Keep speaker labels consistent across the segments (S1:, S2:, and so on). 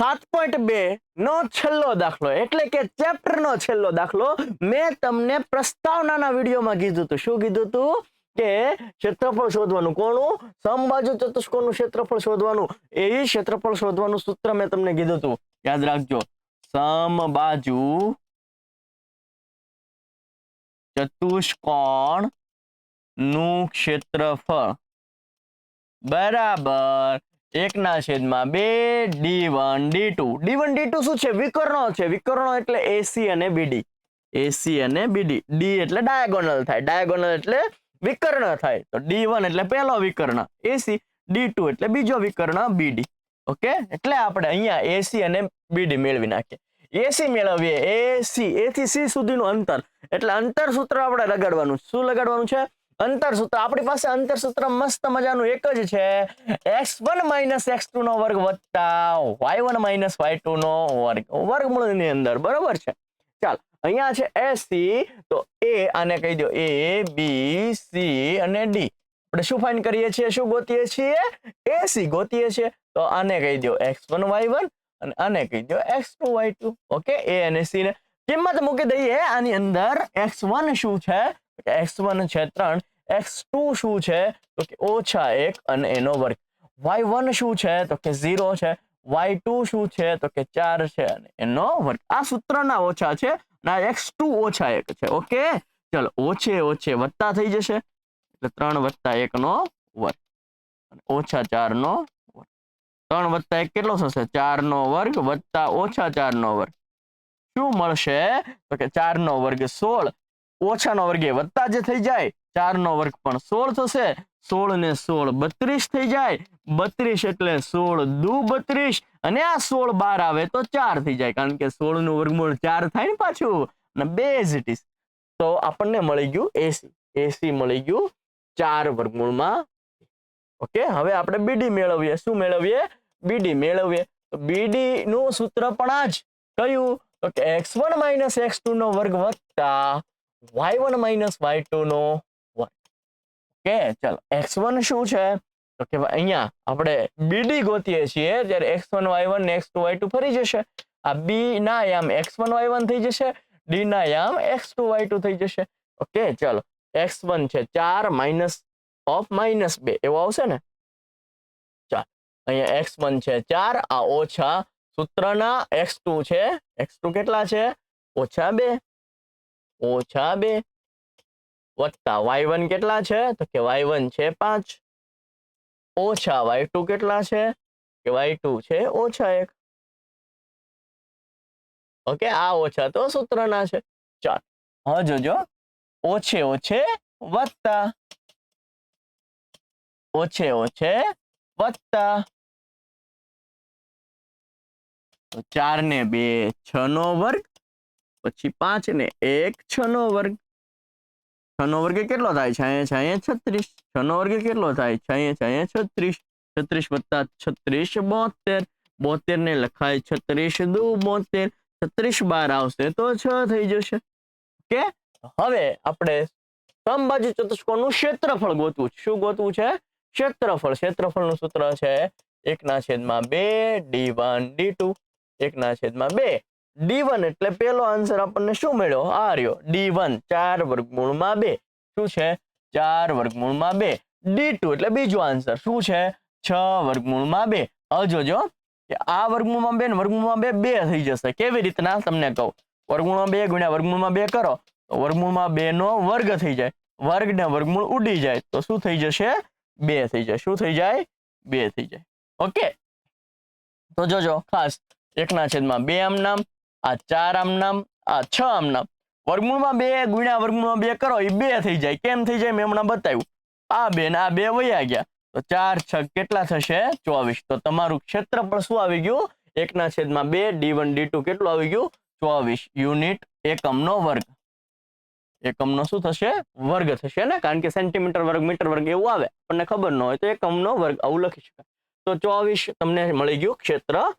S1: 7.2 નો છેલ્લો દાખલો એટલે કે ચેપ્ટર નો છેલ્લો દાખલો મેં તમને પ્રસ્તાવનાના વિડીયોમાં કીધું હતું. શું કીધું હતું? કે ક્ષેત્રફળ શોધવાનું. કોનું? સમબાજુ ચતુષ્કોણનું ક્ષેત્રફળ શોધવાનું. એ ક્ષેત્રફળ શોધવાનું સૂત્ર મેં તમને કીધું હતું. યાદ રાખજો, સમબાજુ ચતુષ્કોણ નું ક્ષેત્રફળ બરાબર 1/2 d1 d2. d1 d2 શું છે? વિકર્ણો છે. વિકર્ણો એટલે AC અને BD. AC અને BD. D એટલે ડાયાગોનલ થાય. ડાયાગોનલ એટલે વિકર્ણ થાય. તો d1 એટલે પહેલો વિકર્ણ AC, d2 એટલે બીજો વિકર્ણ BD. ઓકે, એટલે આપણે અહીંયા AC અને BD મેળવી નાખીએ. AC મેળવીએ, AC A થી C સુધીનું અંતર, એટલે અંતર સૂત્ર આપણે લગાડવાનું. શું લગાડવાનું છે? અંતર સૂત્ર. આપણી પાસે અંતર સૂત્ર મસ્ત મજાનું એક જ છે, x1 - x2 નો વર્ગ વત્તા y1 - y2 નો વર્ગ વર્ગમૂળની અંદર. બરોબર છે? ચાલ, અહીંયા છે AC, તો A આને કહી દો A, B, C અને D. આપણે શું ફાઇન્ડ કરીએ છીએ? શું ગોતીએ છીએ? AC ગોતીએ છીએ. તો આને કહી દો x1 y1 અને આને કહી દો x2 y2. ઓકે, A અને C ને કિંમત મૂકી દઈએ આની અંદર. x1 શું છે? x1 છે 3, x2 શું છે? તો કે -1 અને એનો વર્ગ. y1 શું છે? તો કે 0 છે. y2 શું છે? તો કે 4 છે અને એનો વર્ગ. આ સૂત્રના ઓછા છે અને આ x2 -1 છે. ઓકે, ચલો, ઓછે ઓછે વત્તા થઈ જશે એટલે 3 + 1 નો વર્ગ અને -4 નો વર્ગ. 3 + 1 કેટલો થશે? 4 નો વર્ગ વત્તા -4 નો વર્ગ. શું મળશે? તો કે 4 નો વર્ગ 16, ઓછા નો વર્ગ એ વત્તા જે થઈ જાય, 4 નો વર્ગ પણ 16 થશે. 16 ને 16 32 થઈ જાય. 32 એટલે 16 દુ 32 અને આ 16 બહાર આવે તો 4 થઈ જાય, કારણ કે 16 નું વર્ગમૂળ 4 થાય ને પાછું. અને 2 as it is. તો આપણને મળી ગયું AC. AC મળી ગયું 4 વર્ગમૂળમાં. ઓકે, હવે આપણે BD મેળવીએ. શું મેળવીએ? BD મેળવીએ. તો BD નું સૂત્ર પણ આ જ. કયું? તો કે x1 - x2 નો વર્ગ વત્તા y1 - y2 નો વર્ગ. ઓકે, ચાલો, x1 શું છે? તો કે અહીંયા આપણે BD ગોતીએ છીએ, ત્યારે x1 y1 ને x2 y2 ફરી જશે. આ B ના યામ x1 y1 થઈ જશે, D ના યામ x2 y2 થઈ જશે. ઓકે, ચાલો, x1 છે 4 - -2 એવું આવશે ને. ચાલ, અહીંયા x1 છે 4, આ ઓછા સૂત્રના x2 છે. x2 કેટલા છે? -2 વત્તા y1 કેટલા છે? તો કે y1 છે 5 ઓછા y2 કેટલા છે? કે y2 છે -1. ઓકે, આ ઓછા તો સૂત્રના છે. ચાલ, હવે જોજો, ઓછે ઓછે વત્તા, ઓછે ઓછે વત્તા. તો 4 ને 2 6 નો વર્ગ, પછી 5 ને 1 6 નો વર્ગ. 6 નો વર્ગ કેટલો થાય? 6 × 36. 6 નો વર્ગ કેટલો થાય? 6 × 36. 36 વત્તા 36 72. 72 ને લખાય 36 દુ 72. 36 બહાર આવશે તો 6 થઈ જશે. ઓકે, હવે આપણે સમબાજુ ચતુષ્કોણનું ક્ષેત્રફળ ગોતવું છે. શું ગોતવું છે? ક્ષેત્રફળ. ક્ષેત્રફળનું સૂત્ર છે 1/2 d1 d2. 1/2 d1 એટલે પેલો આન્સર આપણને શું મળ્યો? આ રહ્યો d1 4 વર્ગમૂળમાં 2. શું છે? 4 વર્ગમૂળમાં 2. d2 એટલે બીજો આન્સર શું છે? 6 વર્ગમૂળમાં 2. હવે જોજો કે આ વર્ગમૂળમાં 2 ને વર્ગમૂળમાં 2 2 થઈ જશે. કેવી રીતના તમને કહું. વર્ગમૂળમાં 2 ગુણ્યા વર્ગમૂળમાં 2 કરો તો વર્ગમૂળમાં 2 નો વર્ગ થઈ જાય. વર્ગ ને વર્ગમૂળ ઉડી જાય તો શું થઈ જશે? 2 થઈ જાય. શું થઈ જાય? 2 થઈ જાય. ઓકે, તો જોજો ખાસ 1/2 આમ નામ, આ 4 આમ નામ, આ 6 આમ નામ. વર્ગમૂળમાં 2 ગુણ્યા વર્ગમૂળમાં 2 કરો એ 2 થઈ જાય. કેમ થઈ જાય? મેં હમણાં બતાવ્યું. આ 2 ને આ 2 વયા ગયા તો 4 6 કેટલા થશે? 24. તો તમારું ક્ષેત્રફળ શું આવી ગયું? 1/2 d1 d2 કેટલું આવી ગયું? 24 યુનિટ. એકમનો વર્ગ. એકમનો શું થશે? વર્ગ થશે ને, કારણ કે સેન્ટીમીટર વર્ગ મીટર વર્ગ એવું આવે, આપણને ખબર ન હોય તો એકમનો વર્ગ આવું લખી શકાય. તો 24 તમને મળી ગયું ક્ષેત્રફળ.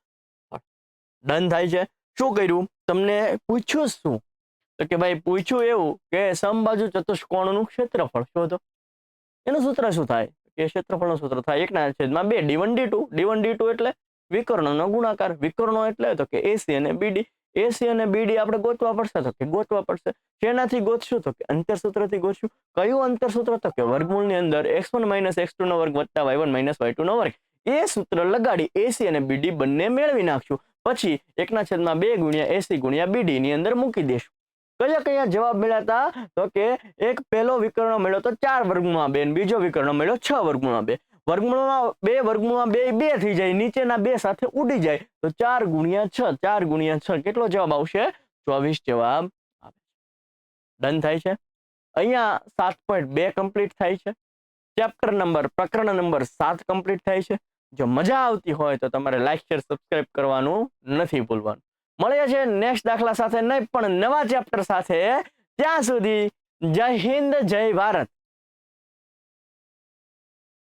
S1: ડન થાય છે. શું કર્યું? તમને પૂછ્યું શું? તો કે ભાઈ પૂછ્યું એવું કે સમબાજુ ચતુષ્કોણનું ક્ષેત્રફળ શોધો. એનું સૂત્ર શું થાય? કે ક્ષેત્રફળનું સૂત્ર થાય 1/2 d1 d2. d1 d2 એટલે વિકર્ણનો ગુણાકાર. વિકર્ણો એટલે તો કે એસી અને બીડી. એસી અને બીડી આપણે ગોતવા પડશે તો કે ગોતવા પડશે. શેનાથી ગોતશું તો કે અંતરસૂત્રથી ગોતશું. કયું અંતરસૂત્ર તો કે વર્ગમૂળની અંદર x1 - x2 નો વર્ગ વત્તા y1 - y2 નો વર્ગ. એ સૂત્ર લગાડી એસી અને બીડી બંને મેળવી નાખશું. પછી 1/2 ગુણ્યા એસી ગુણ્યા બીડી ની અંદર મૂકી દેશું. કયા કયા જવાબ મળ્યા હતા તો કે એક પહેલો વિકર્ણ મળ્યો તો 4 વર્ગમૂળમાં 2 બીજો વિકર્ણ મળ્યો 6 વર્ગમૂળમાં 2. વર્ગમૂળમાં 2 વર્ગમૂળમાં 2 2 થઈ જાય, નીચેના 2 સાથે ઉડી જાય તો 4 ગુણ્યા 6 4 ગુણ્યા 6 કેટલો જવાબ આવશે? 24 જવાબ આવે. ડન થાય છે. અહીંયા 7.2 કમ્પ્લીટ થાય છે. ચેપ્ટર નંબર પ્રકરણ નંબર 7 કમ્પ્લીટ થાય છે. જો મજા આવતી હોય તો તમારે લાઈક શેર સબસ્ક્રાઇબ કરવાનું નથી ભૂલવાનું. મળીએ છીએ નેક્સ્ટ દાખલા સાથે, નહીં પણ નવા ચેપ્ટર સાથે. ત્યાં સુધી જય હિન્દ જય ભારત.